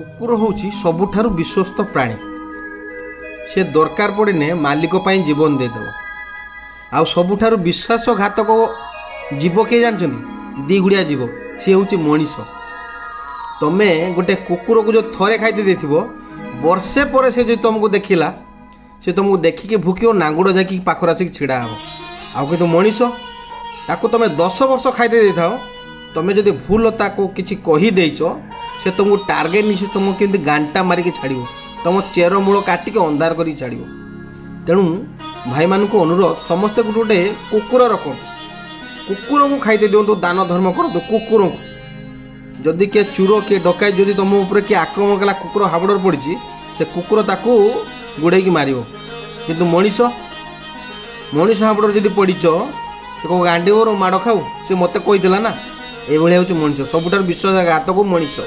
କୁକୁର ହେଉଛି ସବୁଠାରୁ ବିଶ୍ୱସ୍ତ ପ୍ରାଣୀ। ସେ ଦରକାର ପଡ଼ିଲେ ମାଲିକ ପାଇଁ ଜୀବନ ଦେଇଦେବ। ଆଉ ସବୁଠାରୁ ବିଶ୍ୱାସଘାତକ ଜୀବ କିଏ ଜାଣିଛନ୍ତି? ଦିଗୁଡ଼ିଆ ଜୀବ, ସିଏ ହେଉଛି ମଣିଷ। ତମେ ଗୋଟେ କୁକୁରକୁ ଯେଉଁ ଥରେ ଖାଇତେ ଦେଇଥିବ, ବର୍ଷେ ପରେ ସେ ଯଦି ତୁମକୁ ଦେଖିଲା, ସେ ତୁମକୁ ଦେଖିକି ଭୁକିବ, ନାଙ୍ଗୁଡ଼ ଯାଇକି ପାଖରେ ଆସିକି ଛିଡ଼ା ହେବ। ଆଉ କିନ୍ତୁ ମଣିଷ, ତାକୁ ତୁମେ 10 ବର୍ଷ ଖାଇତେ ଦେଇଥାଅ, ତୁମେ ଯଦି ଭୁଲ ତାକୁ କିଛି କହିଦେଇଛ, ସେ ତୁମକୁ ଟାର୍ଗେଟ୍ ନିଶ୍ଚୟ ତୁମକୁ କେମିତି ଗାଣ୍ଟା ମାରିକି ଛାଡ଼ିବ, ତୁମ ଚେରମୂଳ କାଟିକି ଅନ୍ଧାର କରିକି ଛାଡ଼ିବ। ତେଣୁ ଭାଇମାନଙ୍କୁ ଅନୁରୋଧ, ସମସ୍ତେ ଗୋଟେ ଗୋଟେ କୁକୁର ରଖନ୍ତୁ। କୁକୁରକୁ ଖାଇତେ ଦିଅନ୍ତୁ, ଦାନ ଧର୍ମ କରନ୍ତୁ କୁକୁରଙ୍କୁ। ଯଦି କିଏ ଚୋର କିଏ ଡକାଇ ଯଦି ତୁମ ଉପରେ କିଏ ଆକ୍ରମଣ କଲା, କୁକୁର ହାବୁଡ଼ରେ ପଡ଼ିଛି, ସେ କୁକୁର ତାକୁ ଗୋଡ଼େଇକି ମାରିବ। କିନ୍ତୁ ମଣିଷ ହାବୁଡ଼ରେ ଯଦି ପଡ଼ିଛ, ସେ କେଉଁ ଗାଣ୍ଡିବର ମାଡ଼ ଖାଉ, ସେ ମୋତେ କହିଥିଲା ନା। ଏଇଭଳିଆ ହେଉଛି ମଣିଷ, ସବୁଠାରୁ ବିଶ୍ୱାସଘାତକ ମଣିଷ।